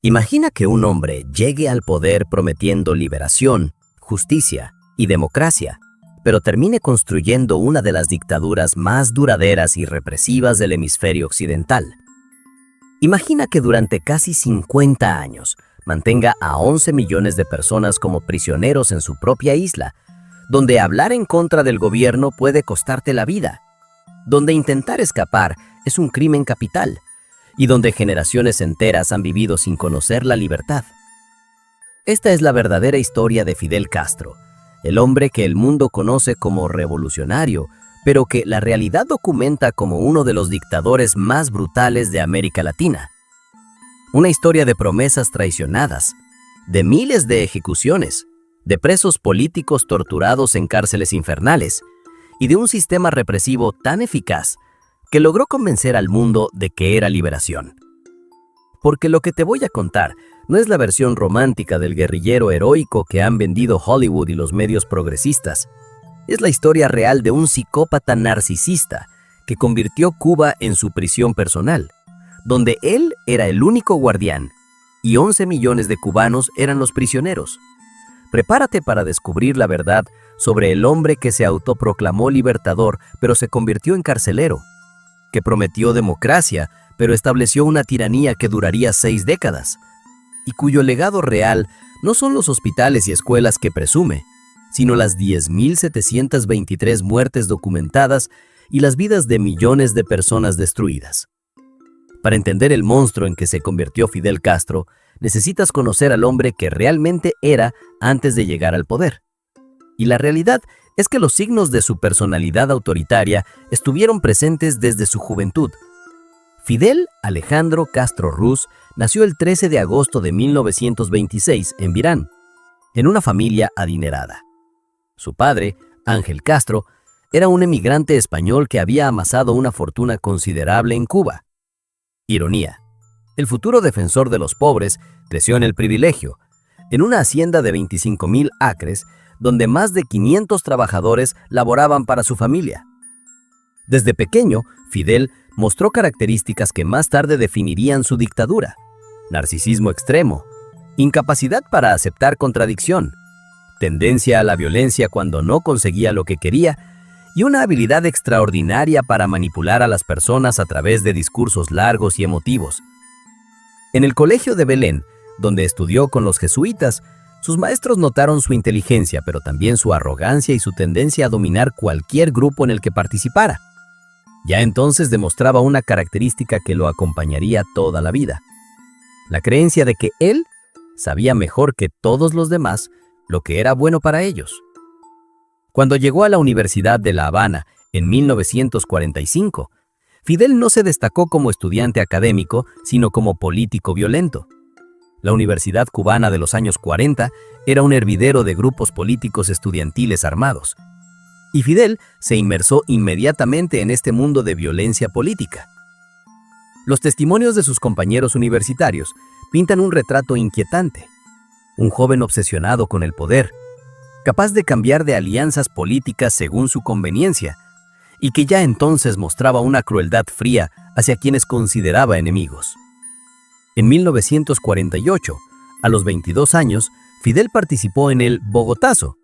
Imagina que un hombre llegue al poder prometiendo liberación, justicia y democracia, pero termine construyendo una de las dictaduras más duraderas y represivas del hemisferio occidental. Imagina que durante casi 50 años mantenga a 11 millones de personas como prisioneros en su propia isla, donde hablar en contra del gobierno puede costarte la vida, donde intentar escapar es un crimen capital y donde generaciones enteras han vivido sin conocer la libertad. Esta es la verdadera historia de Fidel Castro, el hombre que el mundo conoce como revolucionario, pero que la realidad documenta como uno de los dictadores más brutales de América Latina. Una historia de promesas traicionadas, de miles de ejecuciones, de presos políticos torturados en cárceles infernales y de un sistema represivo tan eficaz que logró convencer al mundo de que era liberación. Porque lo que te voy a contar no es la versión romántica del guerrillero heroico que han vendido Hollywood y los medios progresistas. Es la historia real de un psicópata narcisista que convirtió Cuba en su prisión personal, donde él era el único guardián y 11 millones de cubanos eran los prisioneros. Prepárate para descubrir la verdad sobre el hombre que se autoproclamó libertador pero se convirtió en carcelero, que prometió democracia pero estableció una tiranía que duraría 6 décadas, y cuyo legado real no son los hospitales y escuelas que presume, sino las 10.723 muertes documentadas y las vidas de millones de personas destruidas. Para entender el monstruo en que se convirtió Fidel Castro, necesitas conocer al hombre que realmente era antes de llegar al poder. Y la realidad es que los signos de su personalidad autoritaria estuvieron presentes desde su juventud. Fidel Alejandro Castro Ruz nació el 13 de agosto de 1926 en Virán, en una familia adinerada. Su padre, Ángel Castro, era un emigrante español que había amasado una fortuna considerable en Cuba. Ironía: el futuro defensor de los pobres creció en el privilegio, en una hacienda de 25,000 acres, donde más de 500 trabajadores laboraban para su familia. Desde pequeño, Fidel mostró características que más tarde definirían su dictadura: narcisismo extremo, incapacidad para aceptar contradicción, tendencia a la violencia cuando no conseguía lo que quería y una habilidad extraordinaria para manipular a las personas a través de discursos largos y emotivos. En el colegio de Belén, donde estudió con los jesuitas, sus maestros notaron su inteligencia, pero también su arrogancia y su tendencia a dominar cualquier grupo en el que participara. Ya entonces demostraba una característica que lo acompañaría toda la vida: la creencia de que él sabía mejor que todos los demás lo que era bueno para ellos. Cuando llegó a la Universidad de La Habana en 1945, Fidel no se destacó como estudiante académico, sino como político violento. La Universidad Cubana de los años 40 era un hervidero de grupos políticos estudiantiles armados, y Fidel se inmersó inmediatamente en este mundo de violencia política. Los testimonios de sus compañeros universitarios pintan un retrato inquietante: un joven obsesionado con el poder, capaz de cambiar de alianzas políticas según su conveniencia, y que ya entonces mostraba una crueldad fría hacia quienes consideraba enemigos. En 1948, a los 22 años, Fidel participó en el Bogotazo,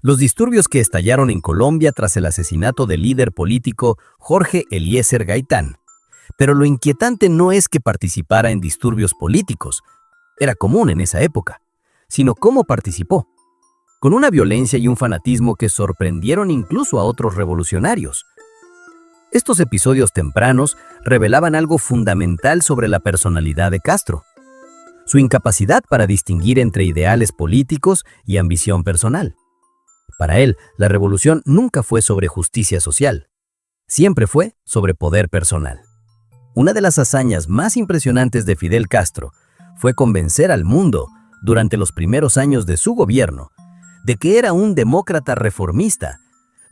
los disturbios que estallaron en Colombia tras el asesinato del líder político Jorge Eliezer Gaitán. Pero lo inquietante no es que participara en disturbios políticos, era común en esa época, sino cómo participó, con una violencia y un fanatismo que sorprendieron incluso a otros revolucionarios. Estos episodios tempranos revelaban algo fundamental sobre la personalidad de Castro: su incapacidad para distinguir entre ideales políticos y ambición personal. Para él, la revolución nunca fue sobre justicia social, siempre fue sobre poder personal. Una de las hazañas más impresionantes de Fidel Castro fue convencer al mundo, durante los primeros años de su gobierno, de que era un demócrata reformista,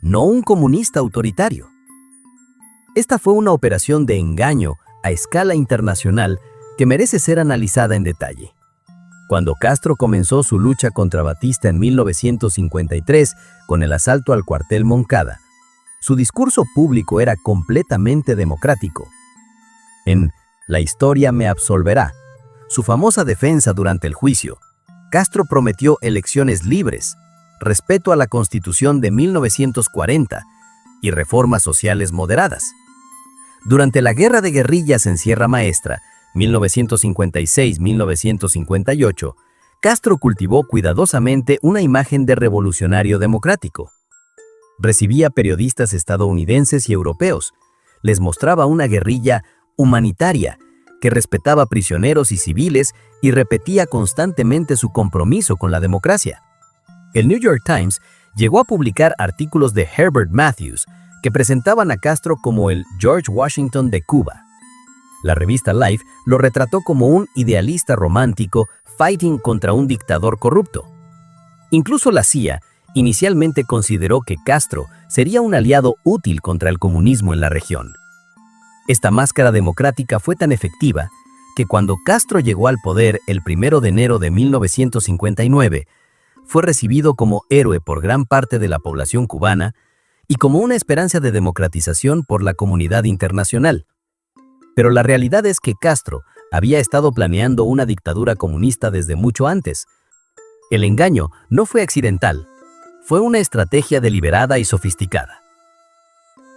no un comunista autoritario. Esta fue una operación de engaño a escala internacional que merece ser analizada en detalle. Cuando Castro comenzó su lucha contra Batista en 1953 con el asalto al cuartel Moncada, su discurso público era completamente democrático. En La historia me absolverá, su famosa defensa durante el juicio, Castro prometió elecciones libres, respeto a la Constitución de 1940 y reformas sociales moderadas. Durante la Guerra de Guerrillas en Sierra Maestra, 1956-1958, Castro cultivó cuidadosamente una imagen de revolucionario democrático. Recibía periodistas estadounidenses y europeos, les mostraba una guerrilla humanitaria que respetaba prisioneros y civiles y repetía constantemente su compromiso con la democracia. El New York Times llegó a publicar artículos de Herbert Matthews que presentaban a Castro como el George Washington de Cuba. La revista Life lo retrató como un idealista romántico fighting contra un dictador corrupto. Incluso la CIA inicialmente consideró que Castro sería un aliado útil contra el comunismo en la región. Esta máscara democrática fue tan efectiva que cuando Castro llegó al poder el 1 de enero de 1959, fue recibido como héroe por gran parte de la población cubana y como una esperanza de democratización por la comunidad internacional. Pero la realidad es que Castro había estado planeando una dictadura comunista desde mucho antes. El engaño no fue accidental, fue una estrategia deliberada y sofisticada.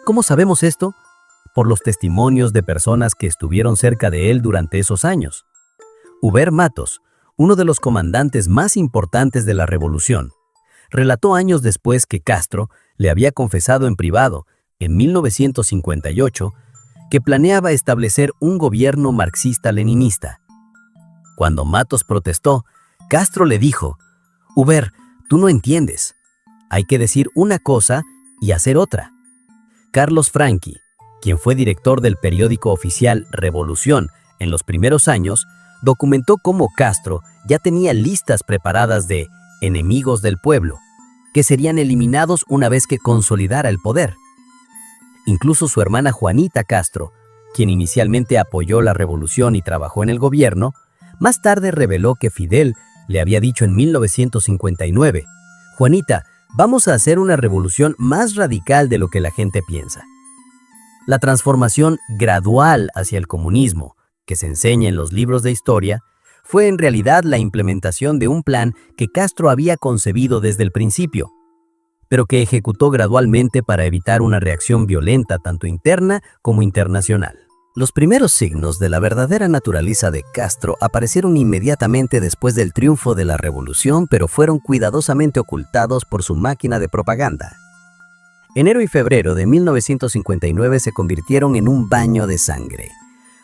¿Cómo sabemos esto? Por los testimonios de personas que estuvieron cerca de él durante esos años. Hubert Matos, uno de los comandantes más importantes de la revolución, relató años después que Castro le había confesado en privado, en 1958, que planeaba establecer un gobierno marxista-leninista. Cuando Matos protestó, Castro le dijo: «Hubert, tú no entiendes. Hay que decir una cosa y hacer otra». Carlos Franqui, quien fue director del periódico oficial Revolución en los primeros años, documentó cómo Castro ya tenía listas preparadas de enemigos del pueblo, que serían eliminados una vez que consolidara el poder. Incluso su hermana Juanita Castro, quien inicialmente apoyó la revolución y trabajó en el gobierno, más tarde reveló que Fidel le había dicho en 1959, «Juanita, vamos a hacer una revolución más radical de lo que la gente piensa». La transformación gradual hacia el comunismo, que se enseña en los libros de historia, fue en realidad la implementación de un plan que Castro había concebido desde el principio, pero que ejecutó gradualmente para evitar una reacción violenta tanto interna como internacional. Los primeros signos de la verdadera naturaleza de Castro aparecieron inmediatamente después del triunfo de la revolución, pero fueron cuidadosamente ocultados por su máquina de propaganda. Enero y febrero de 1959 se convirtieron en un baño de sangre.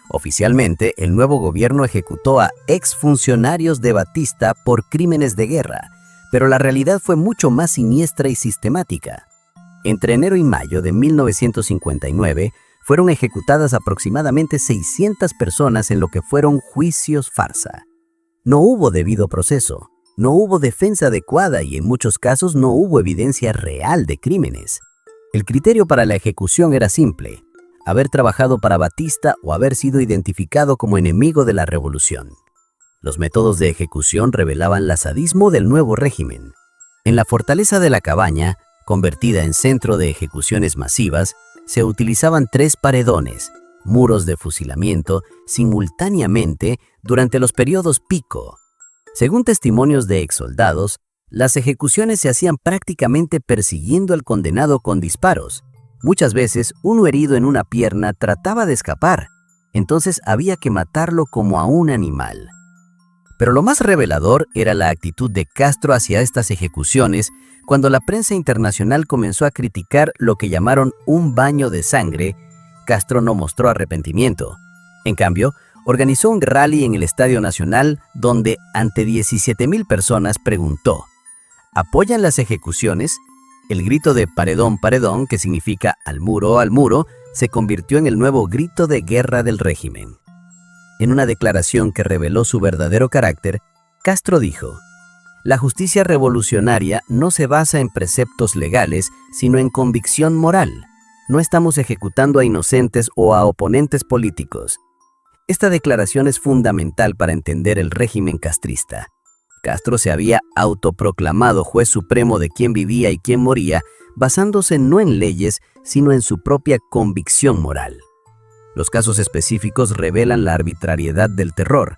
Oficialmente, el nuevo gobierno ejecutó a exfuncionarios de Batista por crímenes de guerra, pero la realidad fue mucho más siniestra y sistemática. Entre enero y mayo de 1959, fueron ejecutadas aproximadamente 600 personas en lo que fueron juicios farsa. No hubo debido proceso, no hubo defensa adecuada y en muchos casos no hubo evidencia real de crímenes. El criterio para la ejecución era simple: haber trabajado para Batista o haber sido identificado como enemigo de la revolución. Los métodos de ejecución revelaban el sadismo del nuevo régimen. En la fortaleza de la Cabaña, convertida en centro de ejecuciones masivas, se utilizaban 3 paredones, muros de fusilamiento, simultáneamente durante los periodos pico. Según testimonios de exsoldados, las ejecuciones se hacían prácticamente persiguiendo al condenado con disparos. Muchas veces, uno herido en una pierna trataba de escapar, entonces había que matarlo como a un animal. Pero lo más revelador era la actitud de Castro hacia estas ejecuciones cuando la prensa internacional comenzó a criticar lo que llamaron un baño de sangre. Castro no mostró arrepentimiento. En cambio, organizó un rally en el Estadio Nacional donde, ante 17,000 personas, preguntó: ¿apoyan las ejecuciones? El grito de «paredón, paredón», que significa «al muro», se convirtió en el nuevo grito de guerra del régimen. En una declaración que reveló su verdadero carácter, Castro dijo: «La justicia revolucionaria no se basa en preceptos legales, sino en convicción moral. No estamos ejecutando a inocentes o a oponentes políticos». Esta declaración es fundamental para entender el régimen castrista. Castro se había autoproclamado juez supremo de quién vivía y quién moría, basándose no en leyes, sino en su propia convicción moral. Los casos específicos revelan la arbitrariedad del terror.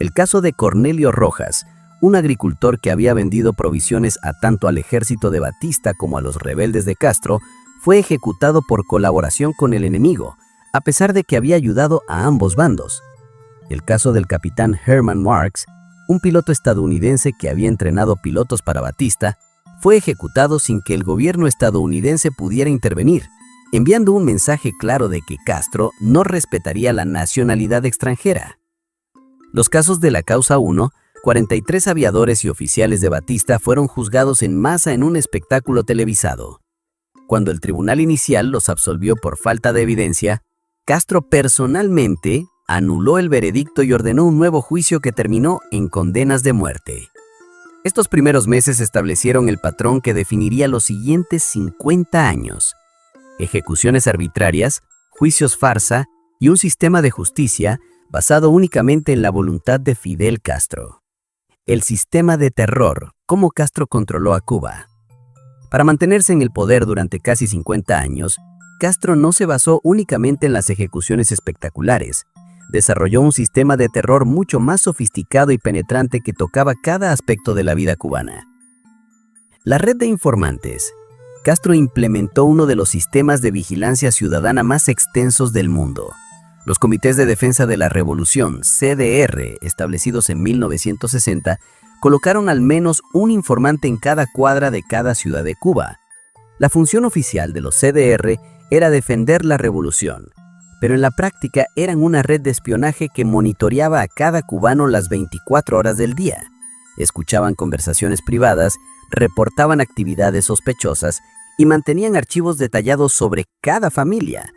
El caso de Cornelio Rojas, un agricultor que había vendido provisiones tanto al ejército de Batista como a los rebeldes de Castro, fue ejecutado por colaboración con el enemigo, a pesar de que había ayudado a ambos bandos. El caso del capitán Herman Marks, un piloto estadounidense que había entrenado pilotos para Batista, fue ejecutado sin que el gobierno estadounidense pudiera intervenir, enviando un mensaje claro de que Castro no respetaría la nacionalidad extranjera. Los casos de la Causa 1, 43 aviadores y oficiales de Batista fueron juzgados en masa en un espectáculo televisado. Cuando el tribunal inicial los absolvió por falta de evidencia, Castro personalmente anuló el veredicto y ordenó un nuevo juicio que terminó en condenas de muerte. Estos primeros meses establecieron el patrón que definiría los siguientes 50 años. Ejecuciones arbitrarias, juicios farsa y un sistema de justicia basado únicamente en la voluntad de Fidel Castro. El sistema de terror, cómo Castro controló a Cuba. Para mantenerse en el poder durante casi 50 años, Castro no se basó únicamente en las ejecuciones espectaculares. Desarrolló un sistema de terror mucho más sofisticado y penetrante que tocaba cada aspecto de la vida cubana. La red de informantes. Castro implementó uno de los sistemas de vigilancia ciudadana más extensos del mundo. Los Comités de Defensa de la Revolución, CDR, establecidos en 1960, colocaron al menos un informante en cada cuadra de cada ciudad de Cuba. La función oficial de los CDR era defender la revolución, pero en la práctica eran una red de espionaje que monitoreaba a cada cubano las 24 horas del día. Escuchaban conversaciones privadas, reportaban actividades sospechosas y mantenían archivos detallados sobre cada familia.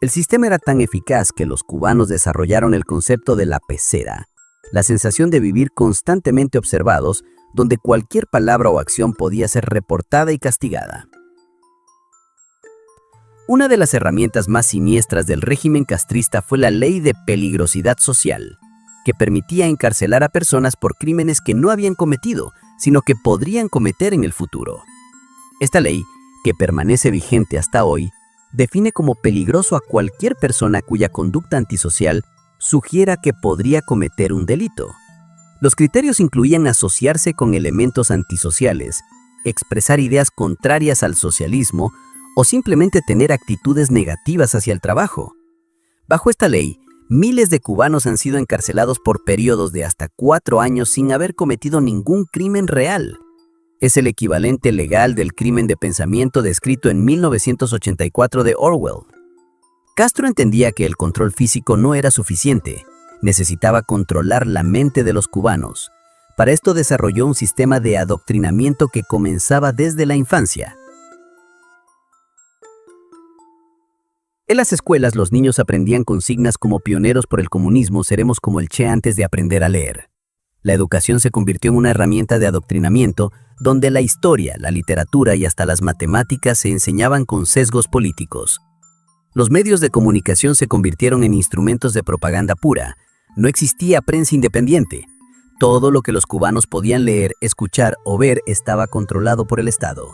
El sistema era tan eficaz que los cubanos desarrollaron el concepto de la pecera, la sensación de vivir constantemente observados, donde cualquier palabra o acción podía ser reportada y castigada. Una de las herramientas más siniestras del régimen castrista fue la Ley de Peligrosidad Social, que permitía encarcelar a personas por crímenes que no habían cometido, sino que podrían cometer en el futuro. Esta ley, que permanece vigente hasta hoy, define como peligroso a cualquier persona cuya conducta antisocial sugiera que podría cometer un delito. Los criterios incluían asociarse con elementos antisociales, expresar ideas contrarias al socialismo o simplemente tener actitudes negativas hacia el trabajo. Bajo esta ley, miles de cubanos han sido encarcelados por periodos de hasta 4 años sin haber cometido ningún crimen real. Es el equivalente legal del crimen de pensamiento descrito en 1984 de Orwell. Castro entendía que el control físico no era suficiente, necesitaba controlar la mente de los cubanos. Para esto desarrolló un sistema de adoctrinamiento que comenzaba desde la infancia. En las escuelas los niños aprendían consignas como pioneros por el comunismo, seremos como el Che antes de aprender a leer. La educación se convirtió en una herramienta de adoctrinamiento donde la historia, la literatura y hasta las matemáticas se enseñaban con sesgos políticos. Los medios de comunicación se convirtieron en instrumentos de propaganda pura. No existía prensa independiente. Todo lo que los cubanos podían leer, escuchar o ver estaba controlado por el Estado.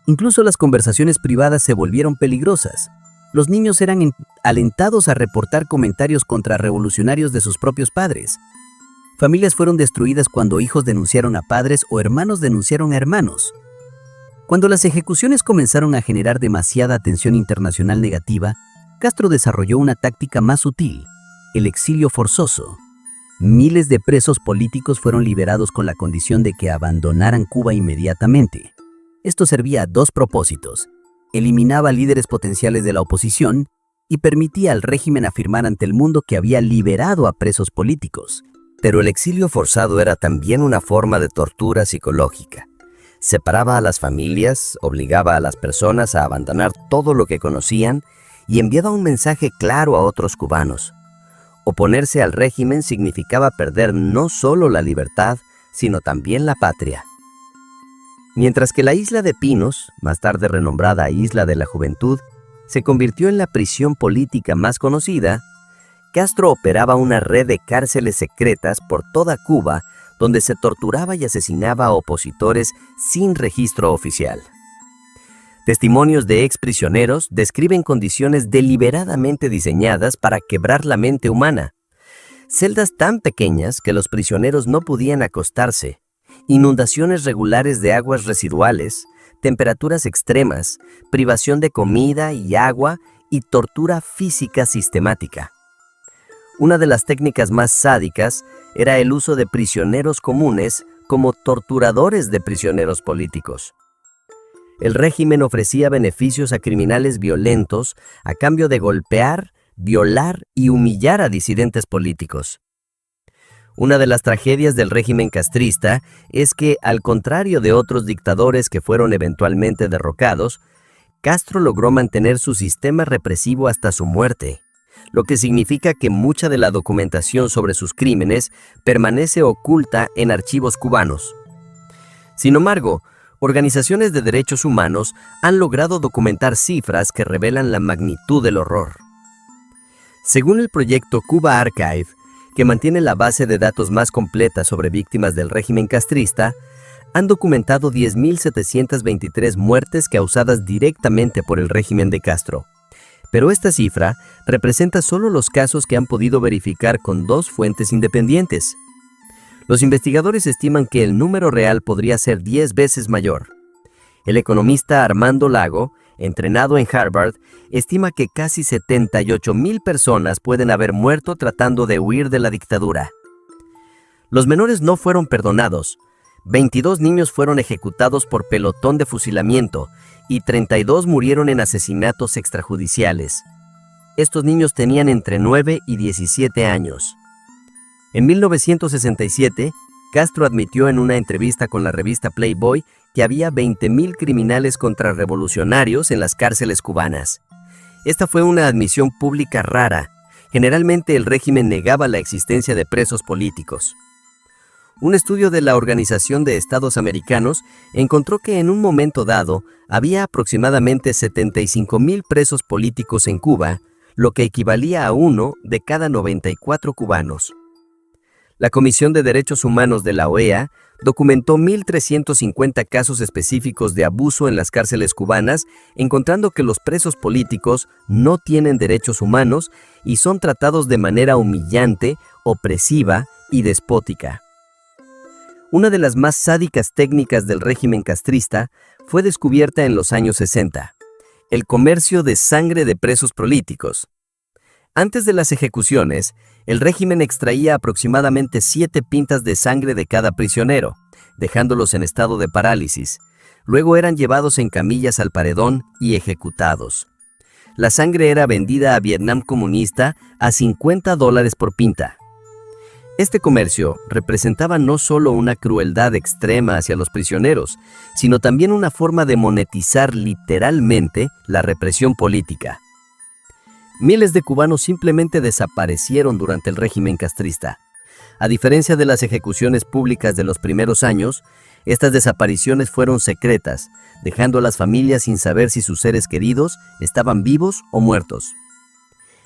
Incluso las conversaciones privadas se volvieron peligrosas. Los niños eran alentados a reportar comentarios contrarrevolucionarios de sus propios padres. Familias fueron destruidas cuando hijos denunciaron a padres o hermanos denunciaron a hermanos. Cuando las ejecuciones comenzaron a generar demasiada atención internacional negativa, Castro desarrolló una táctica más sutil, el exilio forzoso. Miles de presos políticos fueron liberados con la condición de que abandonaran Cuba inmediatamente. Esto servía a 2 propósitos. Eliminaba líderes potenciales de la oposición y permitía al régimen afirmar ante el mundo que había liberado a presos políticos. Pero el exilio forzado era también una forma de tortura psicológica. Separaba a las familias, obligaba a las personas a abandonar todo lo que conocían y enviaba un mensaje claro a otros cubanos. Oponerse al régimen significaba perder no solo la libertad, sino también la patria. Mientras que la isla de Pinos, más tarde renombrada Isla de la Juventud, se convirtió en la prisión política más conocida, Castro operaba una red de cárceles secretas por toda Cuba donde se torturaba y asesinaba a opositores sin registro oficial. Testimonios de exprisioneros describen condiciones deliberadamente diseñadas para quebrar la mente humana. Celdas tan pequeñas que los prisioneros no podían acostarse, inundaciones regulares de aguas residuales, temperaturas extremas, privación de comida y agua y tortura física sistemática. Una de las técnicas más sádicas era el uso de prisioneros comunes como torturadores de prisioneros políticos. El régimen ofrecía beneficios a criminales violentos a cambio de golpear, violar y humillar a disidentes políticos. Una de las tragedias del régimen castrista es que, al contrario de otros dictadores que fueron eventualmente derrocados, Castro logró mantener su sistema represivo hasta su muerte, lo que significa que mucha de la documentación sobre sus crímenes permanece oculta en archivos cubanos. Sin embargo, organizaciones de derechos humanos han logrado documentar cifras que revelan la magnitud del horror. Según el proyecto Cuba Archive, que mantiene la base de datos más completa sobre víctimas del régimen castrista, han documentado 10.723 muertes causadas directamente por el régimen de Castro. Pero esta cifra representa solo los casos que han podido verificar con 2 fuentes independientes. Los investigadores estiman que el número real podría ser 10 veces mayor. El economista Armando Lago, entrenado en Harvard, estima que casi 78,000 personas pueden haber muerto tratando de huir de la dictadura. Los menores no fueron perdonados. 22 niños fueron ejecutados por pelotón de fusilamiento y 32 murieron en asesinatos extrajudiciales. Estos niños tenían entre 9 y 17 años. En 1967, Castro admitió en una entrevista con la revista Playboy que había 20,000 criminales contrarrevolucionarios en las cárceles cubanas. Esta fue una admisión pública rara. Generalmente el régimen negaba la existencia de presos políticos. Un estudio de la Organización de Estados Americanos encontró que en un momento dado había aproximadamente 75,000 presos políticos en Cuba, lo que equivalía a 1 de cada 94 cubanos. La Comisión de Derechos Humanos de la OEA documentó 1.350 casos específicos de abuso en las cárceles cubanas, encontrando que los presos políticos no tienen derechos humanos y son tratados de manera humillante, opresiva y despótica. Una de las más sádicas técnicas del régimen castrista fue descubierta en los años 60, el comercio de sangre de presos políticos. Antes de las ejecuciones, el régimen extraía aproximadamente 7 pintas de sangre de cada prisionero, dejándolos en estado de parálisis. Luego eran llevados en camillas al paredón y ejecutados. La sangre era vendida a Vietnam comunista a $50 por pinta. Este comercio representaba no solo una crueldad extrema hacia los prisioneros, sino también una forma de monetizar literalmente la represión política. Miles de cubanos simplemente desaparecieron durante el régimen castrista. A diferencia de las ejecuciones públicas de los primeros años, estas desapariciones fueron secretas, dejando a las familias sin saber si sus seres queridos estaban vivos o muertos.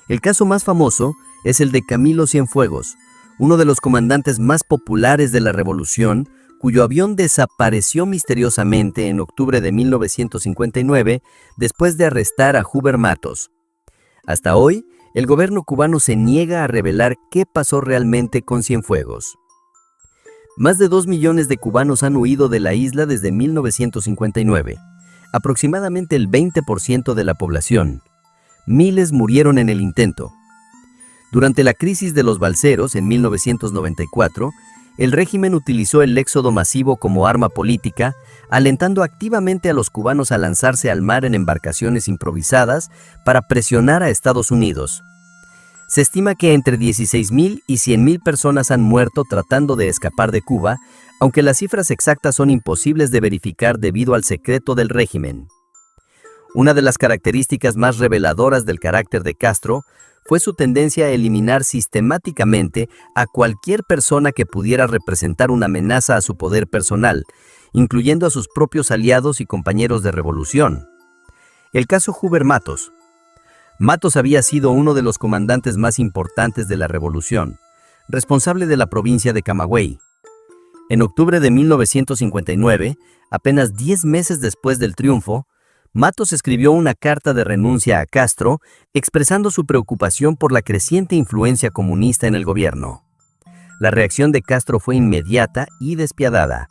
El caso más famoso es el de Camilo Cienfuegos, uno de los comandantes más populares de la revolución, cuyo avión desapareció misteriosamente en octubre de 1959 después de arrestar a Huber Matos. Hasta hoy, el gobierno cubano se niega a revelar qué pasó realmente con Cienfuegos. Más de 2 millones de cubanos han huido de la isla desde 1959, aproximadamente el 20% de la población. Miles murieron en el intento. Durante la crisis de los balseros en 1994, el régimen utilizó el éxodo masivo como arma política, alentando activamente a los cubanos a lanzarse al mar en embarcaciones improvisadas para presionar a Estados Unidos. Se estima que entre 16,000 y 100,000 personas han muerto tratando de escapar de Cuba, aunque las cifras exactas son imposibles de verificar debido al secreto del régimen. Una de las características más reveladoras del carácter de Castro fue su tendencia a eliminar sistemáticamente a cualquier persona que pudiera representar una amenaza a su poder personal, incluyendo a sus propios aliados y compañeros de revolución. El caso Huber Matos. Matos había sido uno de los comandantes más importantes de la revolución, responsable de la provincia de Camagüey. En octubre de 1959, apenas 10 meses después del triunfo, Matos escribió una carta de renuncia a Castro, expresando su preocupación por la creciente influencia comunista en el gobierno. La reacción de Castro fue inmediata y despiadada.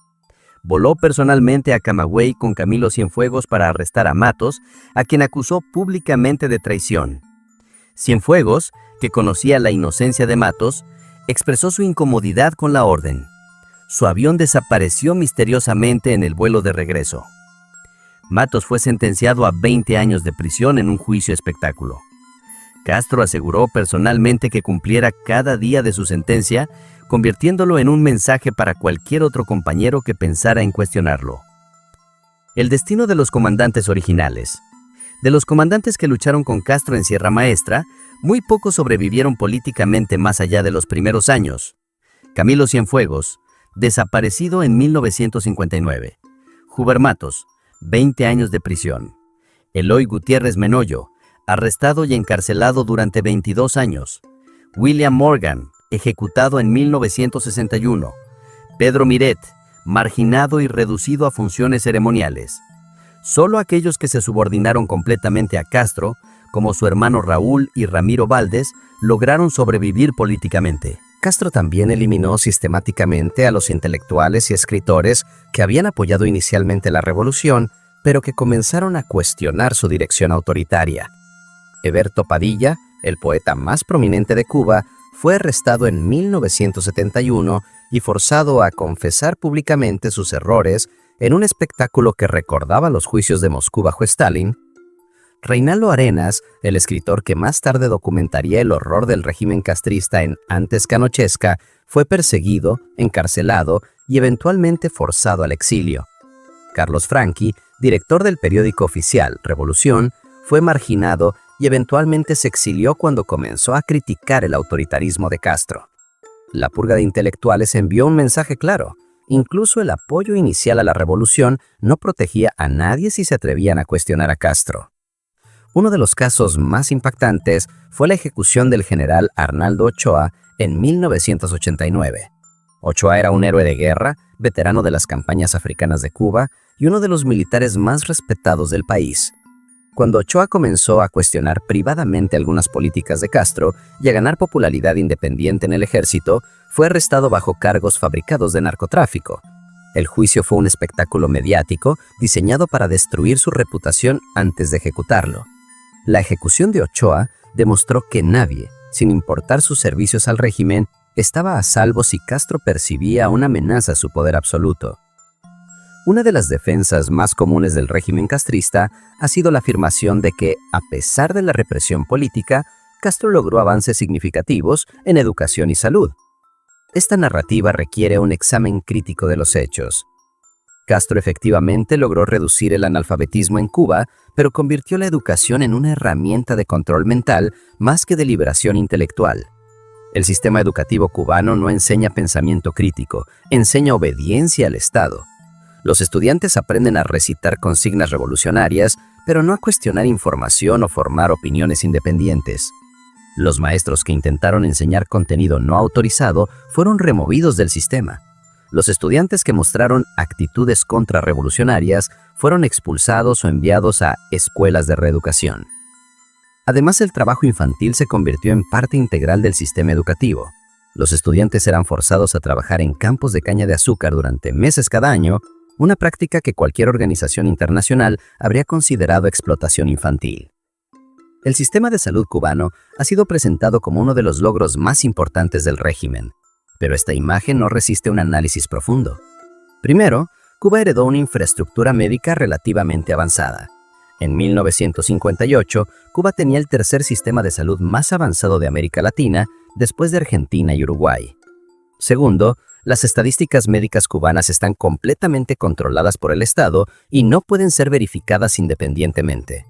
Voló personalmente a Camagüey con Camilo Cienfuegos para arrestar a Matos, a quien acusó públicamente de traición. Cienfuegos, que conocía la inocencia de Matos, expresó su incomodidad con la orden. Su avión desapareció misteriosamente en el vuelo de regreso. Matos fue sentenciado a 20 años de prisión en un juicio espectáculo. Castro aseguró personalmente que cumpliera cada día de su sentencia, convirtiéndolo en un mensaje para cualquier otro compañero que pensara en cuestionarlo. El destino de los comandantes originales. De los comandantes que lucharon con Castro en Sierra Maestra, muy pocos sobrevivieron políticamente más allá de los primeros años. Camilo Cienfuegos, desaparecido en 1959. Huber Matos, 20 años de prisión. Eloy Gutiérrez Menoyo, arrestado y encarcelado durante 22 años. William Morgan, ejecutado en 1961. Pedro Miret, marginado y reducido a funciones ceremoniales. Solo aquellos que se subordinaron completamente a Castro, como su hermano Raúl y Ramiro Valdés, lograron sobrevivir políticamente. Castro también eliminó sistemáticamente a los intelectuales y escritores que habían apoyado inicialmente la revolución, pero que comenzaron a cuestionar su dirección autoritaria. Eberto Padilla, el poeta más prominente de Cuba, fue arrestado en 1971 y forzado a confesar públicamente sus errores en un espectáculo que recordaba los juicios de Moscú bajo Stalin. Reinaldo Arenas, el escritor que más tarde documentaría el horror del régimen castrista en Antes que anochezca, fue perseguido, encarcelado y eventualmente forzado al exilio. Carlos Franqui, director del periódico oficial Revolución, fue marginado y eventualmente se exilió cuando comenzó a criticar el autoritarismo de Castro. La purga de intelectuales envió un mensaje claro. Incluso el apoyo inicial a la revolución no protegía a nadie si se atrevían a cuestionar a Castro. Uno de los casos más impactantes fue la ejecución del general Arnaldo Ochoa en 1989. Ochoa era un héroe de guerra, veterano de las campañas africanas de Cuba y uno de los militares más respetados del país. Cuando Ochoa comenzó a cuestionar privadamente algunas políticas de Castro y a ganar popularidad independiente en el ejército, fue arrestado bajo cargos fabricados de narcotráfico. El juicio fue un espectáculo mediático diseñado para destruir su reputación antes de ejecutarlo. La ejecución de Ochoa demostró que nadie, sin importar sus servicios al régimen, estaba a salvo si Castro percibía una amenaza a su poder absoluto. Una de las defensas más comunes del régimen castrista ha sido la afirmación de que, a pesar de la represión política, Castro logró avances significativos en educación y salud. Esta narrativa requiere un examen crítico de los hechos. Castro efectivamente logró reducir el analfabetismo en Cuba, pero convirtió la educación en una herramienta de control mental más que de liberación intelectual. El sistema educativo cubano no enseña pensamiento crítico, enseña obediencia al Estado. Los estudiantes aprenden a recitar consignas revolucionarias, pero no a cuestionar información o formar opiniones independientes. Los maestros que intentaron enseñar contenido no autorizado fueron removidos del sistema. Los estudiantes que mostraron actitudes contrarrevolucionarias fueron expulsados o enviados a escuelas de reeducación. Además, el trabajo infantil se convirtió en parte integral del sistema educativo. Los estudiantes eran forzados a trabajar en campos de caña de azúcar durante meses cada año, una práctica que cualquier organización internacional habría considerado explotación infantil. El sistema de salud cubano ha sido presentado como uno de los logros más importantes del régimen, pero esta imagen no resiste un análisis profundo. Primero, Cuba heredó una infraestructura médica relativamente avanzada. En 1958, Cuba tenía el tercer sistema de salud más avanzado de América Latina, después de Argentina y Uruguay. Segundo, las estadísticas médicas cubanas están completamente controladas por el Estado y no pueden ser verificadas independientemente.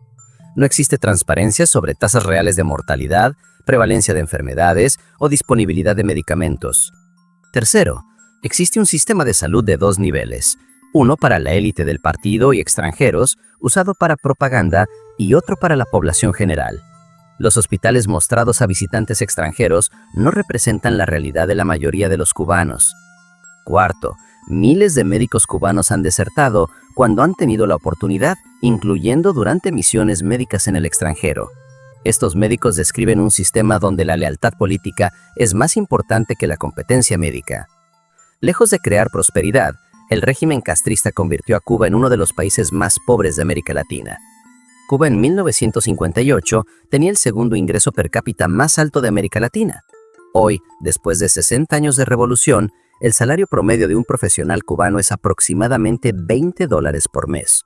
No existe transparencia sobre tasas reales de mortalidad, prevalencia de enfermedades o disponibilidad de medicamentos. Tercero, existe un sistema de salud de dos niveles, uno para la élite del partido y extranjeros, usado para propaganda, y otro para la población general. Los hospitales mostrados a visitantes extranjeros no representan la realidad de la mayoría de los cubanos. Cuarto, miles de médicos cubanos han desertado cuando han tenido la oportunidad, incluyendo durante misiones médicas en el extranjero. Estos médicos describen un sistema donde la lealtad política es más importante que la competencia médica. Lejos de crear prosperidad, el régimen castrista convirtió a Cuba en uno de los países más pobres de América Latina. Cuba en 1958 tenía el segundo ingreso per cápita más alto de América Latina. Hoy, después de 60 años de revolución, el salario promedio de un profesional cubano es aproximadamente $20 por mes.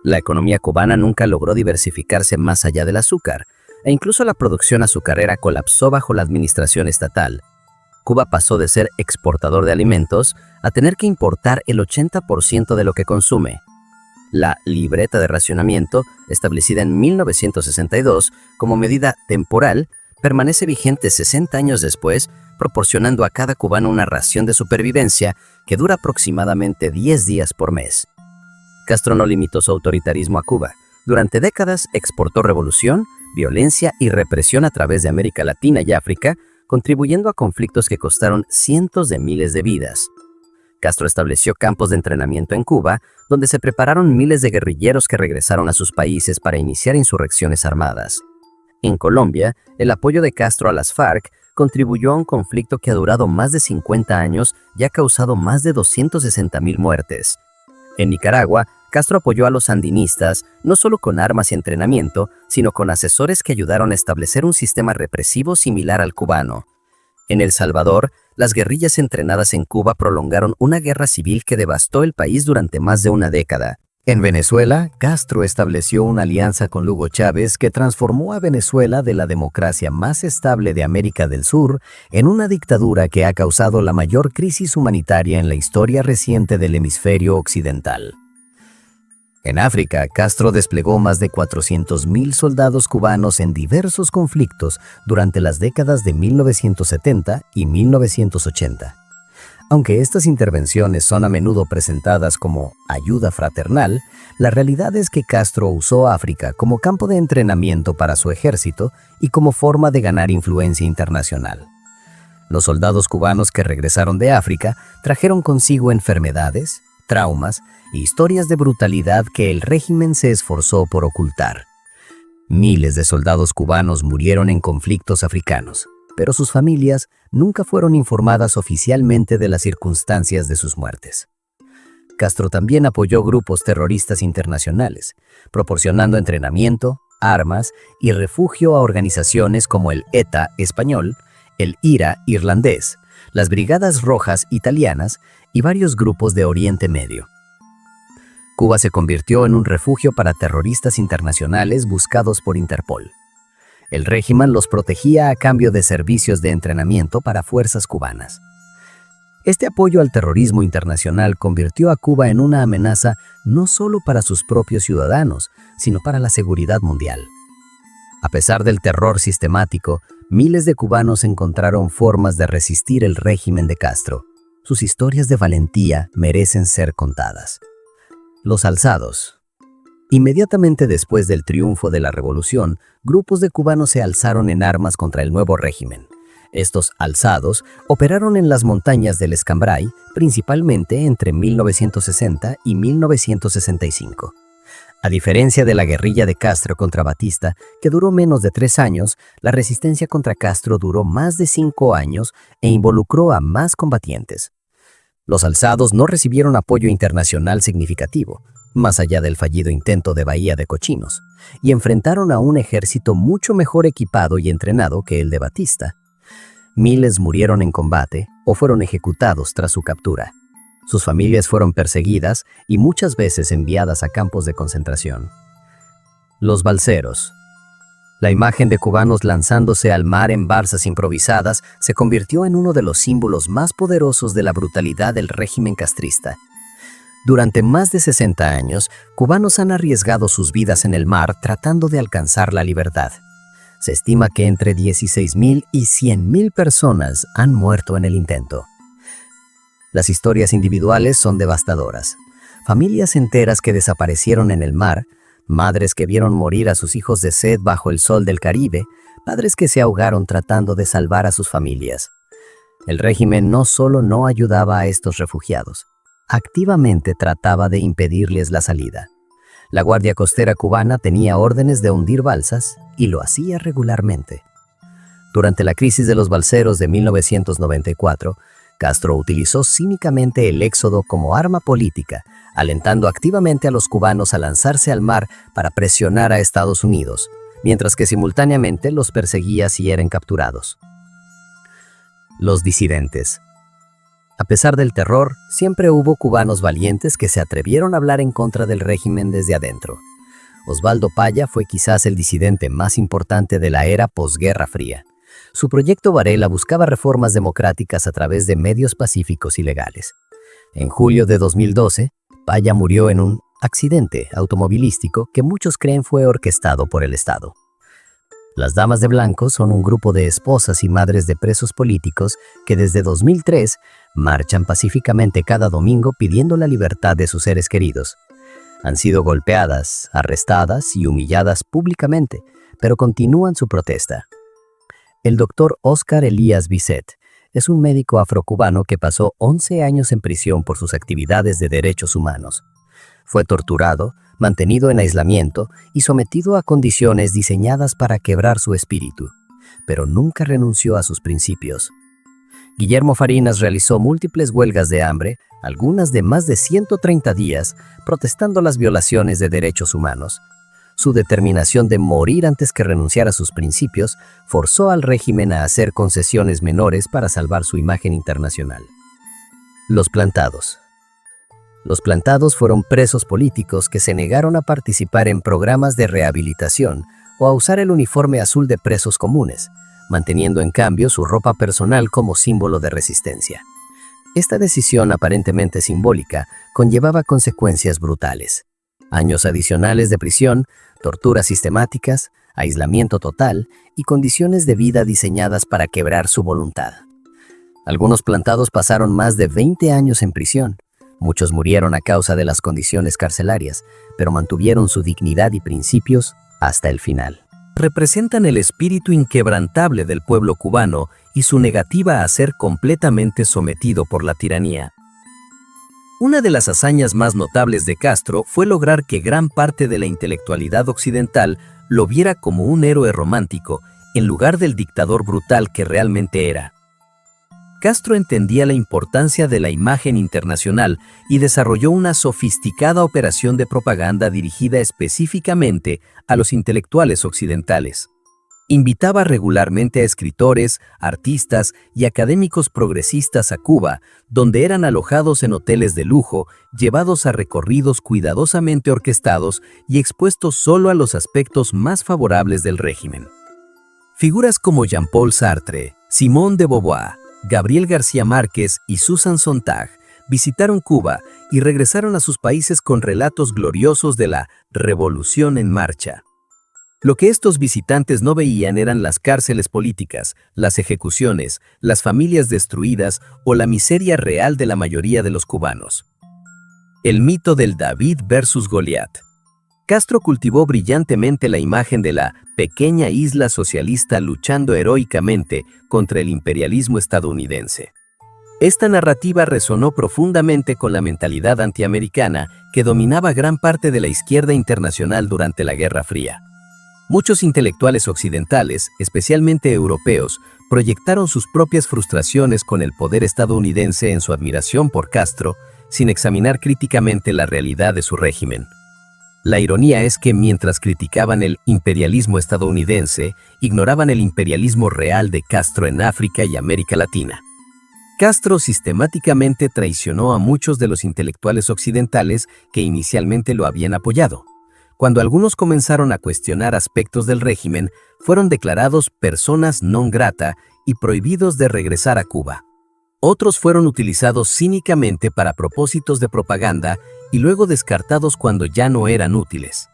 La economía cubana nunca logró diversificarse más allá del azúcar, e incluso la producción azucarera colapsó bajo la administración estatal. Cuba pasó de ser exportador de alimentos a tener que importar el 80% de lo que consume. La libreta de racionamiento, establecida en 1962 como medida temporal, permanece vigente 60 años después, proporcionando a cada cubano una ración de supervivencia que dura aproximadamente 10 días por mes. Castro no limitó su autoritarismo a Cuba. Durante décadas exportó revolución, violencia y represión a través de América Latina y África, contribuyendo a conflictos que costaron cientos de miles de vidas. Castro estableció campos de entrenamiento en Cuba, donde se prepararon miles de guerrilleros que regresaron a sus países para iniciar insurrecciones armadas. En Colombia, el apoyo de Castro a las FARC contribuyó a un conflicto que ha durado más de 50 años y ha causado más de 260,000 muertes. En Nicaragua, Castro apoyó a los sandinistas no solo con armas y entrenamiento, sino con asesores que ayudaron a establecer un sistema represivo similar al cubano. En El Salvador, las guerrillas entrenadas en Cuba prolongaron una guerra civil que devastó el país durante más de una década. En Venezuela, Castro estableció una alianza con Hugo Chávez que transformó a Venezuela de la democracia más estable de América del Sur en una dictadura que ha causado la mayor crisis humanitaria en la historia reciente del hemisferio occidental. En África, Castro desplegó más de 400,000 soldados cubanos en diversos conflictos durante las décadas de 1970 y 1980. Aunque estas intervenciones son a menudo presentadas como ayuda fraternal, la realidad es que Castro usó África como campo de entrenamiento para su ejército y como forma de ganar influencia internacional. Los soldados cubanos que regresaron de África trajeron consigo enfermedades, traumas e historias de brutalidad que el régimen se esforzó por ocultar. Miles de soldados cubanos murieron en conflictos africanos, pero sus familias nunca fueron informadas oficialmente de las circunstancias de sus muertes. Castro también apoyó grupos terroristas internacionales, proporcionando entrenamiento, armas y refugio a organizaciones como el ETA español, el IRA irlandés, las Brigadas Rojas italianas y varios grupos de Oriente Medio. Cuba se convirtió en un refugio para terroristas internacionales buscados por Interpol. El régimen los protegía a cambio de servicios de entrenamiento para fuerzas cubanas. Este apoyo al terrorismo internacional convirtió a Cuba en una amenaza no solo para sus propios ciudadanos, sino para la seguridad mundial. A pesar del terror sistemático, miles de cubanos encontraron formas de resistir el régimen de Castro. Sus historias de valentía merecen ser contadas. Los alzados. Inmediatamente después del triunfo de la revolución, grupos de cubanos se alzaron en armas contra el nuevo régimen. Estos alzados operaron en las montañas del Escambray, principalmente entre 1960 y 1965. A diferencia de la guerrilla de Castro contra Batista, que duró menos de 3 años, la resistencia contra Castro duró más de 5 años e involucró a más combatientes. Los alzados no recibieron apoyo internacional significativo, más allá del fallido intento de Bahía de Cochinos, y enfrentaron a un ejército mucho mejor equipado y entrenado que el de Batista. Miles murieron en combate o fueron ejecutados tras su captura. Sus familias fueron perseguidas y muchas veces enviadas a campos de concentración. Los balseros. La imagen de cubanos lanzándose al mar en balsas improvisadas se convirtió en uno de los símbolos más poderosos de la brutalidad del régimen castrista. Durante más de 60 años, cubanos han arriesgado sus vidas en el mar tratando de alcanzar la libertad. Se estima que entre 16,000 y 100,000 personas han muerto en el intento. Las historias individuales son devastadoras. Familias enteras que desaparecieron en el mar, madres que vieron morir a sus hijos de sed bajo el sol del Caribe, padres que se ahogaron tratando de salvar a sus familias. El régimen no solo no ayudaba a estos refugiados, activamente trataba de impedirles la salida. La Guardia Costera cubana tenía órdenes de hundir balsas y lo hacía regularmente. Durante la crisis de los balseros de 1994, Castro utilizó cínicamente el éxodo como arma política, alentando activamente a los cubanos a lanzarse al mar para presionar a Estados Unidos, mientras que simultáneamente los perseguía si eran capturados. Los disidentes. A pesar del terror, siempre hubo cubanos valientes que se atrevieron a hablar en contra del régimen desde adentro. Osvaldo Paya fue quizás el disidente más importante de la era posguerra fría. Su proyecto Varela buscaba reformas democráticas a través de medios pacíficos y legales. En julio de 2012, Paya murió en un accidente automovilístico que muchos creen fue orquestado por el Estado. Las Damas de Blanco son un grupo de esposas y madres de presos políticos que desde 2003 marchan pacíficamente cada domingo pidiendo la libertad de sus seres queridos. Han sido golpeadas, arrestadas y humilladas públicamente, pero continúan su protesta. El doctor Oscar Elías Bisset es un médico afrocubano que pasó 11 años en prisión por sus actividades de derechos humanos. Fue torturado, mantenido en aislamiento y sometido a condiciones diseñadas para quebrar su espíritu, pero nunca renunció a sus principios. Guillermo Farinas realizó múltiples huelgas de hambre, algunas de más de 130 días, protestando las violaciones de derechos humanos. Su determinación de morir antes que renunciar a sus principios forzó al régimen a hacer concesiones menores para salvar su imagen internacional. Los plantados. Los plantados fueron presos políticos que se negaron a participar en programas de rehabilitación o a usar el uniforme azul de presos comunes, manteniendo en cambio su ropa personal como símbolo de resistencia. Esta decisión aparentemente simbólica conllevaba consecuencias brutales. Años adicionales de prisión, torturas sistemáticas, aislamiento total y condiciones de vida diseñadas para quebrar su voluntad. Algunos plantados pasaron más de 20 años en prisión. Muchos murieron a causa de las condiciones carcelarias, pero mantuvieron su dignidad y principios hasta el final. Representan el espíritu inquebrantable del pueblo cubano y su negativa a ser completamente sometido por la tiranía. Una de las hazañas más notables de Castro fue lograr que gran parte de la intelectualidad occidental lo viera como un héroe romántico, en lugar del dictador brutal que realmente era. Castro entendía la importancia de la imagen internacional y desarrolló una sofisticada operación de propaganda dirigida específicamente a los intelectuales occidentales. Invitaba regularmente a escritores, artistas y académicos progresistas a Cuba, donde eran alojados en hoteles de lujo, llevados a recorridos cuidadosamente orquestados y expuestos solo a los aspectos más favorables del régimen. Figuras como Jean-Paul Sartre, Simone de Beauvoir, Gabriel García Márquez y Susan Sontag visitaron Cuba y regresaron a sus países con relatos gloriosos de la revolución en marcha. Lo que estos visitantes no veían eran las cárceles políticas, las ejecuciones, las familias destruidas o la miseria real de la mayoría de los cubanos. El mito del David versus Goliat. Castro cultivó brillantemente la imagen de la pequeña isla socialista luchando heroicamente contra el imperialismo estadounidense. Esta narrativa resonó profundamente con la mentalidad antiamericana que dominaba gran parte de la izquierda internacional durante la Guerra Fría. Muchos intelectuales occidentales, especialmente europeos, proyectaron sus propias frustraciones con el poder estadounidense en su admiración por Castro, sin examinar críticamente la realidad de su régimen. La ironía es que mientras criticaban el imperialismo estadounidense, ignoraban el imperialismo real de Castro en África y América Latina. Castro sistemáticamente traicionó a muchos de los intelectuales occidentales que inicialmente lo habían apoyado. Cuando algunos comenzaron a cuestionar aspectos del régimen, fueron declarados personas non grata y prohibidos de regresar a Cuba. Otros fueron utilizados cínicamente para propósitos de propaganda y luego descartados cuando ya no eran útiles.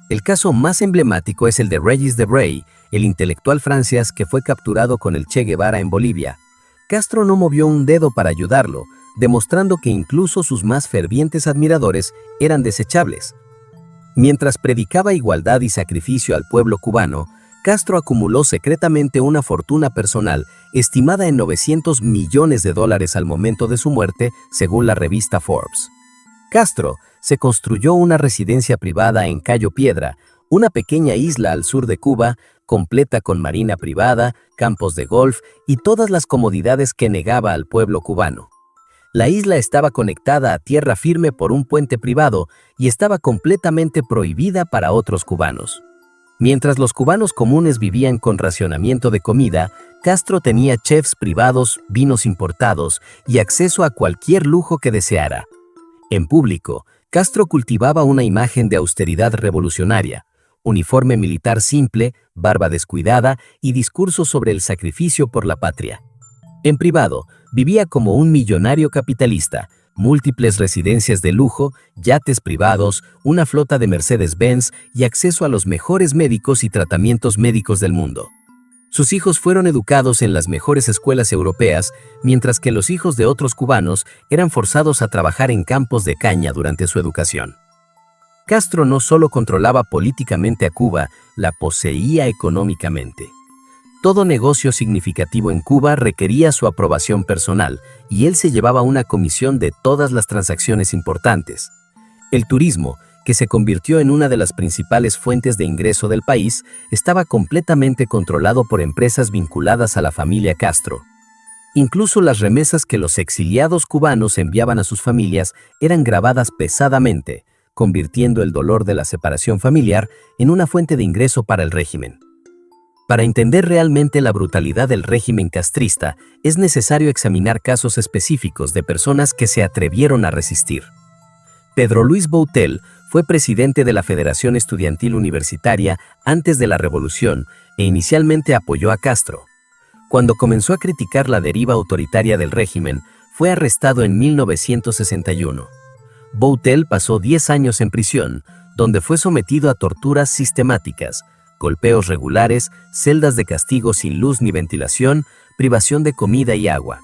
El caso más emblemático es el de Regis Debray, el intelectual francés que fue capturado con el Che Guevara en Bolivia. Castro no movió un dedo para ayudarlo, demostrando que incluso sus más fervientes admiradores eran desechables. Mientras predicaba igualdad y sacrificio al pueblo cubano, Castro acumuló secretamente una fortuna personal estimada en $900 millones al momento de su muerte, según la revista Forbes. Castro se construyó una residencia privada en Cayo Piedra, una pequeña isla al sur de Cuba, completa con marina privada, campos de golf y todas las comodidades que negaba al pueblo cubano. La isla estaba conectada a tierra firme por un puente privado y estaba completamente prohibida para otros cubanos. Mientras los cubanos comunes vivían con racionamiento de comida, Castro tenía chefs privados, vinos importados y acceso a cualquier lujo que deseara. En público, Castro cultivaba una imagen de austeridad revolucionaria, uniforme militar simple, barba descuidada y discursos sobre el sacrificio por la patria. En privado, vivía como un millonario capitalista, múltiples residencias de lujo, yates privados, una flota de Mercedes-Benz y acceso a los mejores médicos y tratamientos médicos del mundo. Sus hijos fueron educados en las mejores escuelas europeas, mientras que los hijos de otros cubanos eran forzados a trabajar en campos de caña durante su educación. Castro no solo controlaba políticamente a Cuba, la poseía económicamente. Todo negocio significativo en Cuba requería su aprobación personal, y él se llevaba una comisión de todas las transacciones importantes. El turismo, que se convirtió en una de las principales fuentes de ingreso del país, estaba completamente controlado por empresas vinculadas a la familia Castro. Incluso las remesas que los exiliados cubanos enviaban a sus familias eran grabadas pesadamente, convirtiendo el dolor de la separación familiar en una fuente de ingreso para el régimen. Para entender realmente la brutalidad del régimen castrista, es necesario examinar casos específicos de personas que se atrevieron a resistir. Pedro Luis Boutel fue presidente de la Federación Estudiantil Universitaria antes de la Revolución e inicialmente apoyó a Castro. Cuando comenzó a criticar la deriva autoritaria del régimen, fue arrestado en 1961. Boutel pasó 10 años en prisión, donde fue sometido a torturas sistemáticas, golpeos regulares, celdas de castigo sin luz ni ventilación, privación de comida y agua.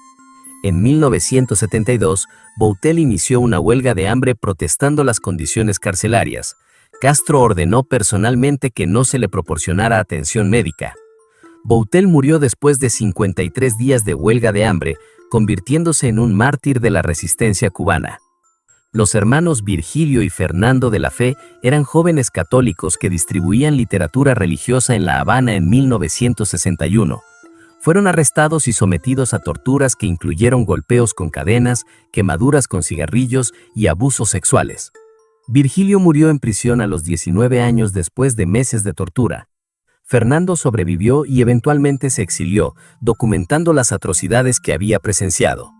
En 1972, Boutel inició una huelga de hambre protestando las condiciones carcelarias. Castro ordenó personalmente que no se le proporcionara atención médica. Boutel murió después de 53 días de huelga de hambre, convirtiéndose en un mártir de la resistencia cubana. Los hermanos Virgilio y Fernando de la Fe eran jóvenes católicos que distribuían literatura religiosa en La Habana en 1961. Fueron arrestados y sometidos a torturas que incluyeron golpeos con cadenas, quemaduras con cigarrillos y abusos sexuales. Virgilio murió en prisión a los 19 años después de meses de tortura. Fernando sobrevivió y eventualmente se exilió, documentando las atrocidades que había presenciado.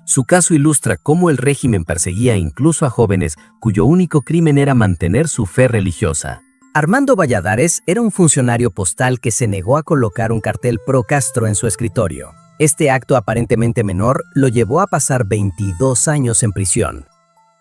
Su caso ilustra cómo el régimen perseguía incluso a jóvenes cuyo único crimen era mantener su fe religiosa. Armando Valladares era un funcionario postal que se negó a colocar un cartel pro Castro en su escritorio. Este acto aparentemente menor lo llevó a pasar 22 años en prisión.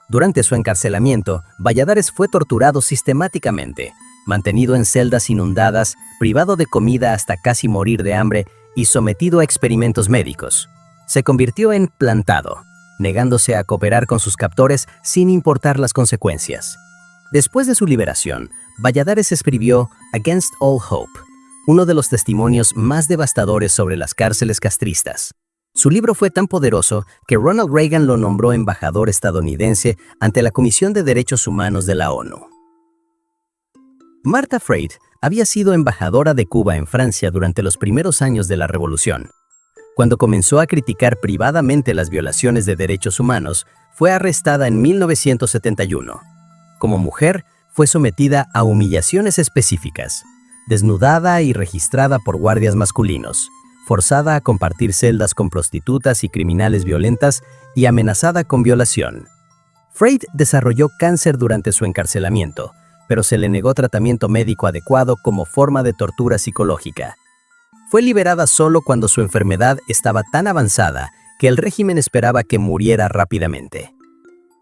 Durante su encarcelamiento, Valladares fue torturado sistemáticamente, mantenido en celdas inundadas, privado de comida hasta casi morir de hambre y sometido a experimentos médicos. Se convirtió en plantado, negándose a cooperar con sus captores sin importar las consecuencias. Después de su liberación, Valladares escribió Against All Hope, uno de los testimonios más devastadores sobre las cárceles castristas. Su libro fue tan poderoso que Ronald Reagan lo nombró embajador estadounidense ante la Comisión de Derechos Humanos de la ONU. Martha Freud había sido embajadora de Cuba en Francia durante los primeros años de la Revolución. Cuando comenzó a criticar privadamente las violaciones de derechos humanos, fue arrestada en 1971. Como mujer, fue sometida a humillaciones específicas, desnudada y registrada por guardias masculinos, forzada a compartir celdas con prostitutas y criminales violentas y amenazada con violación. Freud desarrolló cáncer durante su encarcelamiento, pero se le negó tratamiento médico adecuado como forma de tortura psicológica. Fue liberada solo cuando su enfermedad estaba tan avanzada que el régimen esperaba que muriera rápidamente.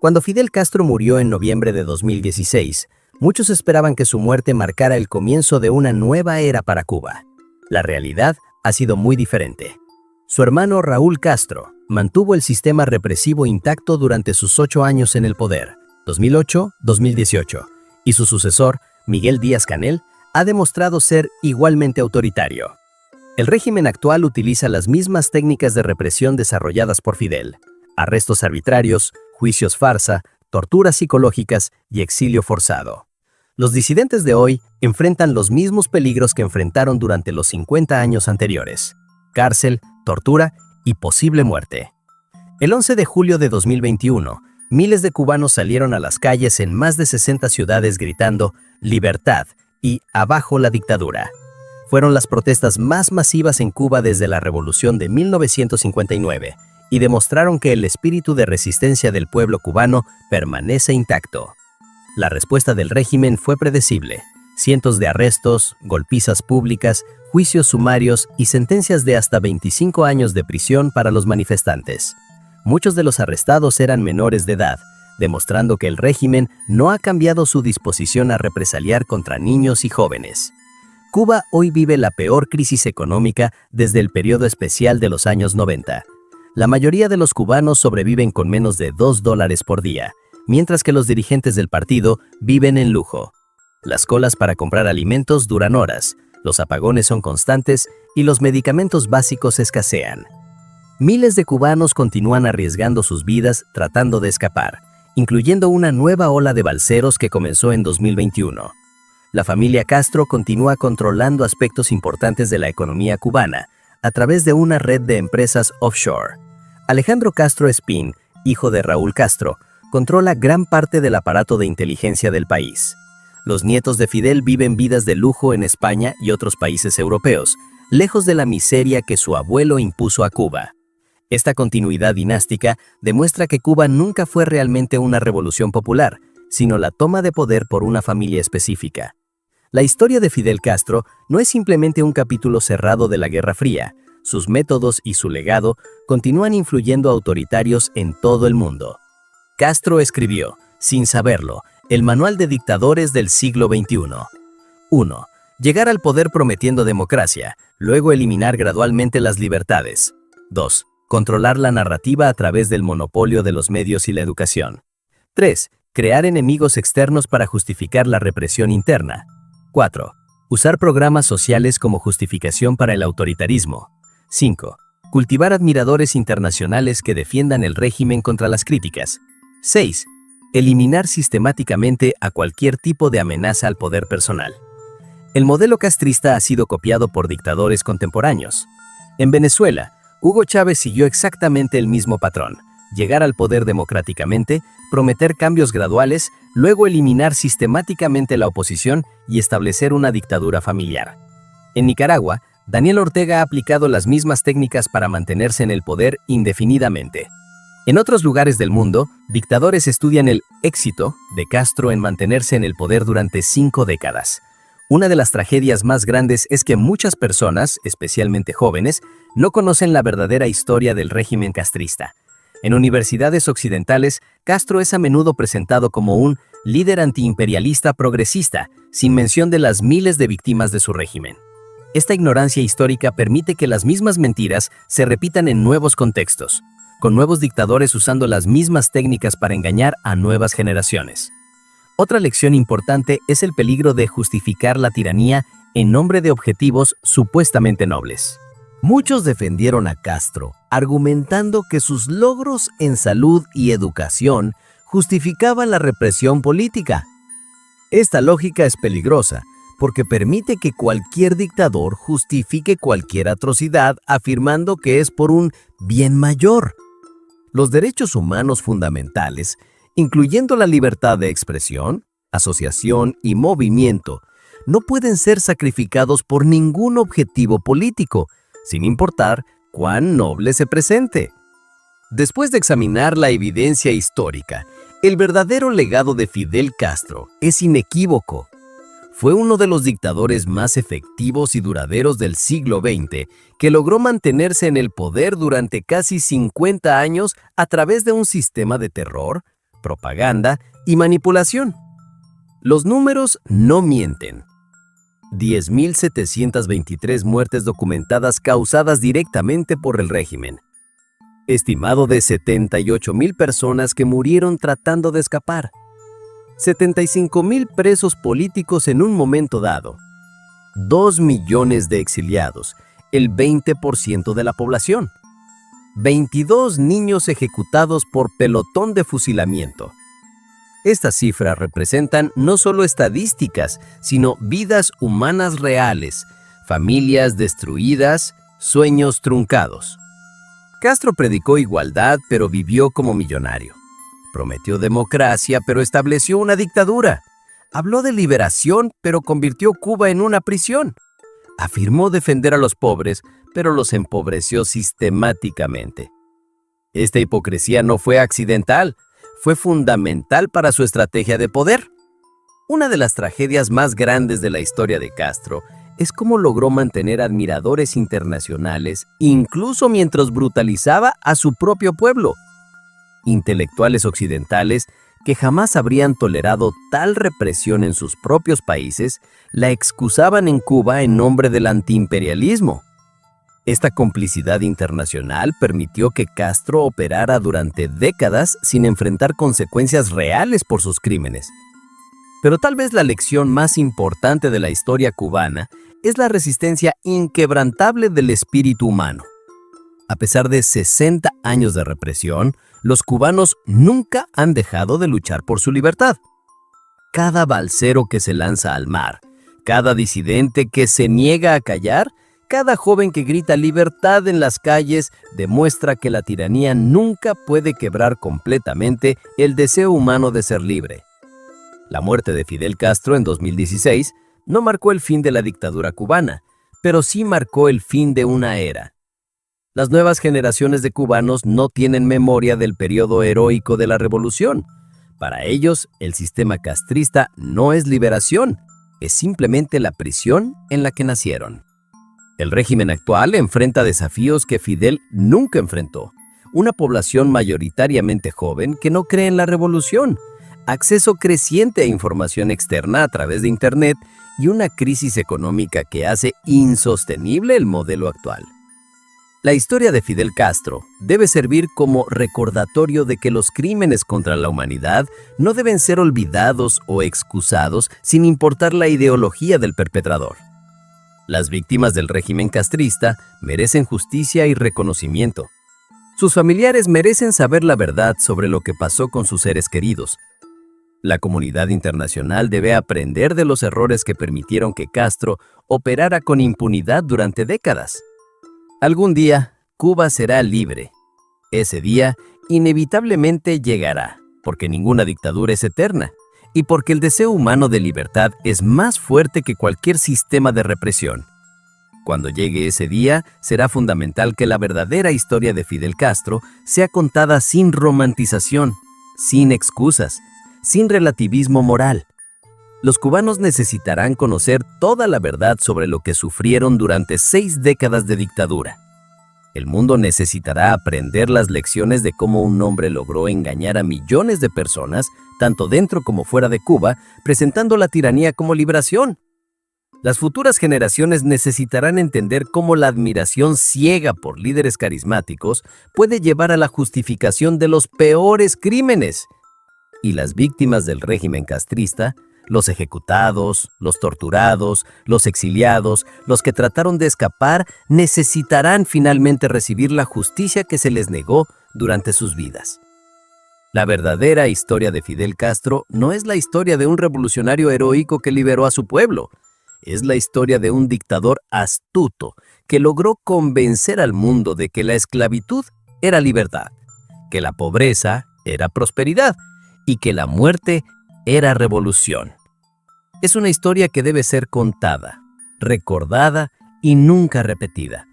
Cuando Fidel Castro murió en noviembre de 2016, muchos esperaban que su muerte marcara el comienzo de una nueva era para Cuba. La realidad ha sido muy diferente. Su hermano Raúl Castro mantuvo el sistema represivo intacto durante sus 8 años en el poder, 2008-2018, y su sucesor, Miguel Díaz-Canel, ha demostrado ser igualmente autoritario. El régimen actual utiliza las mismas técnicas de represión desarrolladas por Fidel: arrestos arbitrarios, juicios farsa, torturas psicológicas y exilio forzado. Los disidentes de hoy enfrentan los mismos peligros que enfrentaron durante los 50 años anteriores: cárcel, tortura y posible muerte. El 11 de julio de 2021, miles de cubanos salieron a las calles en más de 60 ciudades gritando «Libertad» y «Abajo la dictadura». Fueron las protestas más masivas en Cuba desde la Revolución de 1959 y demostraron que el espíritu de resistencia del pueblo cubano permanece intacto. La respuesta del régimen fue predecible: cientos de arrestos, golpizas públicas, juicios sumarios y sentencias de hasta 25 años de prisión para los manifestantes. Muchos de los arrestados eran menores de edad, demostrando que el régimen no ha cambiado su disposición a represaliar contra niños y jóvenes. Cuba hoy vive la peor crisis económica desde el periodo especial de los años 90. La mayoría de los cubanos sobreviven con menos de $2 por día, mientras que los dirigentes del partido viven en lujo. Las colas para comprar alimentos duran horas, los apagones son constantes y los medicamentos básicos escasean. Miles de cubanos continúan arriesgando sus vidas tratando de escapar, incluyendo una nueva ola de balseros que comenzó en 2021. La familia Castro continúa controlando aspectos importantes de la economía cubana a través de una red de empresas offshore. Alejandro Castro Espín, hijo de Raúl Castro, controla gran parte del aparato de inteligencia del país. Los nietos de Fidel viven vidas de lujo en España y otros países europeos, lejos de la miseria que su abuelo impuso a Cuba. Esta continuidad dinástica demuestra que Cuba nunca fue realmente una revolución popular, sino la toma de poder por una familia específica. La historia de Fidel Castro no es simplemente un capítulo cerrado de la Guerra Fría. Sus métodos y su legado continúan influyendo a autoritarios en todo el mundo. Castro escribió, sin saberlo, el manual de dictadores del siglo XXI. 1. Llegar al poder prometiendo democracia, luego eliminar gradualmente las libertades. 2. Controlar la narrativa a través del monopolio de los medios y la educación. 3. Crear enemigos externos para justificar la represión interna. 4. Usar programas sociales como justificación para el autoritarismo. 5. Cultivar admiradores internacionales que defiendan el régimen contra las críticas. 6. Eliminar sistemáticamente a cualquier tipo de amenaza al poder personal. El modelo castrista ha sido copiado por dictadores contemporáneos. En Venezuela, Hugo Chávez siguió exactamente el mismo patrón: llegar al poder democráticamente, prometer cambios graduales, luego eliminar sistemáticamente la oposición y establecer una dictadura familiar. En Nicaragua, Daniel Ortega ha aplicado las mismas técnicas para mantenerse en el poder indefinidamente. En otros lugares del mundo, dictadores estudian el éxito de Castro en mantenerse en el poder durante 5 décadas. Una de las tragedias más grandes es que muchas personas, especialmente jóvenes, no conocen la verdadera historia del régimen castrista. En universidades occidentales, Castro es a menudo presentado como un líder antiimperialista progresista, sin mención de las miles de víctimas de su régimen. Esta ignorancia histórica permite que las mismas mentiras se repitan en nuevos contextos, con nuevos dictadores usando las mismas técnicas para engañar a nuevas generaciones. Otra lección importante es el peligro de justificar la tiranía en nombre de objetivos supuestamente nobles. Muchos defendieron a Castro, argumentando que sus logros en salud y educación justificaban la represión política. Esta lógica es peligrosa, porque permite que cualquier dictador justifique cualquier atrocidad afirmando que es por un bien mayor. Los derechos humanos fundamentales, incluyendo la libertad de expresión, asociación y movimiento, no pueden ser sacrificados por ningún objetivo político, sin importar cuán noble se presente. Después de examinar la evidencia histórica, el verdadero legado de Fidel Castro es inequívoco. Fue uno de los dictadores más efectivos y duraderos del siglo XX que logró mantenerse en el poder durante casi 50 años a través de un sistema de terror, propaganda y manipulación. Los números no mienten. 10.723 muertes documentadas causadas directamente por el régimen. Estimado de 78.000 personas que murieron tratando de escapar. 75.000 presos políticos en un momento dado. 2 millones de exiliados, el 20% de la población. 22 niños ejecutados por pelotón de fusilamiento. Estas cifras representan no solo estadísticas, sino vidas humanas reales, familias destruidas, sueños truncados. Castro predicó igualdad, pero vivió como millonario. Prometió democracia, pero estableció una dictadura. Habló de liberación, pero convirtió Cuba en una prisión. Afirmó defender a los pobres, pero los empobreció sistemáticamente. Esta hipocresía no fue accidental, fue fundamental para su estrategia de poder. Una de las tragedias más grandes de la historia de Castro es cómo logró mantener admiradores internacionales, incluso mientras brutalizaba a su propio pueblo. Intelectuales occidentales que jamás habrían tolerado tal represión en sus propios países, la excusaban en Cuba en nombre del antiimperialismo. Esta complicidad internacional permitió que Castro operara durante décadas sin enfrentar consecuencias reales por sus crímenes. Pero tal vez la lección más importante de la historia cubana es la resistencia inquebrantable del espíritu humano. A pesar de 60 años de represión, los cubanos nunca han dejado de luchar por su libertad. Cada balsero que se lanza al mar, cada disidente que se niega a callar, cada joven que grita libertad en las calles demuestra que la tiranía nunca puede quebrar completamente el deseo humano de ser libre. La muerte de Fidel Castro en 2016 no marcó el fin de la dictadura cubana, pero sí marcó el fin de una era. Las nuevas generaciones de cubanos no tienen memoria del periodo heroico de la revolución. Para ellos, el sistema castrista no es liberación, es simplemente la prisión en la que nacieron. El régimen actual enfrenta desafíos que Fidel nunca enfrentó. Una población mayoritariamente joven que no cree en la revolución, acceso creciente a información externa a través de Internet y una crisis económica que hace insostenible el modelo actual. La historia de Fidel Castro debe servir como recordatorio de que los crímenes contra la humanidad no deben ser olvidados o excusados sin importar la ideología del perpetrador. Las víctimas del régimen castrista merecen justicia y reconocimiento. Sus familiares merecen saber la verdad sobre lo que pasó con sus seres queridos. La comunidad internacional debe aprender de los errores que permitieron que Castro operara con impunidad durante décadas. Algún día, Cuba será libre. Ese día inevitablemente llegará, porque ninguna dictadura es eterna y porque el deseo humano de libertad es más fuerte que cualquier sistema de represión. Cuando llegue ese día, será fundamental que la verdadera historia de Fidel Castro sea contada sin romantización, sin excusas, sin relativismo moral. Los cubanos necesitarán conocer toda la verdad sobre lo que sufrieron durante 6 décadas de dictadura. El mundo necesitará aprender las lecciones de cómo un hombre logró engañar a millones de personas, tanto dentro como fuera de Cuba, presentando la tiranía como liberación. Las futuras generaciones necesitarán entender cómo la admiración ciega por líderes carismáticos puede llevar a la justificación de los peores crímenes. Y las víctimas del régimen castrista, los ejecutados, los torturados, los exiliados, los que trataron de escapar, necesitarán finalmente recibir la justicia que se les negó durante sus vidas. La verdadera historia de Fidel Castro no es la historia de un revolucionario heroico que liberó a su pueblo. Es la historia de un dictador astuto que logró convencer al mundo de que la esclavitud era libertad, que la pobreza era prosperidad y que la muerte era revolución. Es una historia que debe ser contada, recordada y nunca repetida,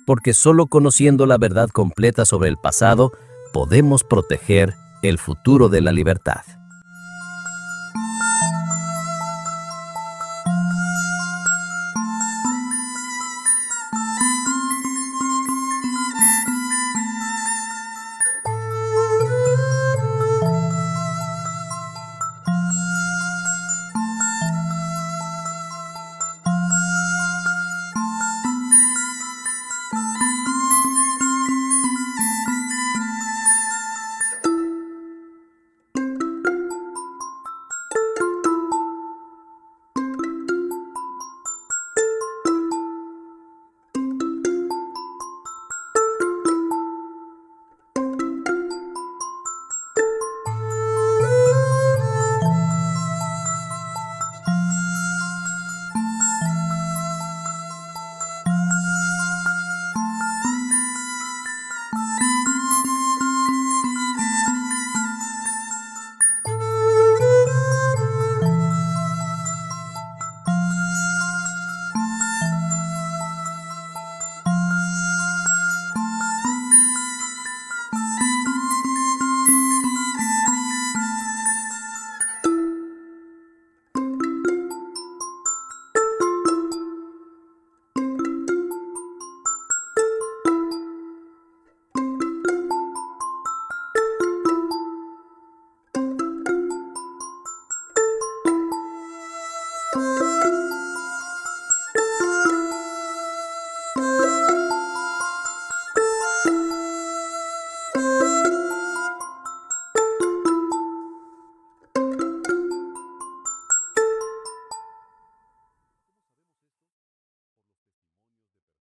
porque solo conociendo la verdad completa sobre el pasado podemos proteger el futuro de la libertad.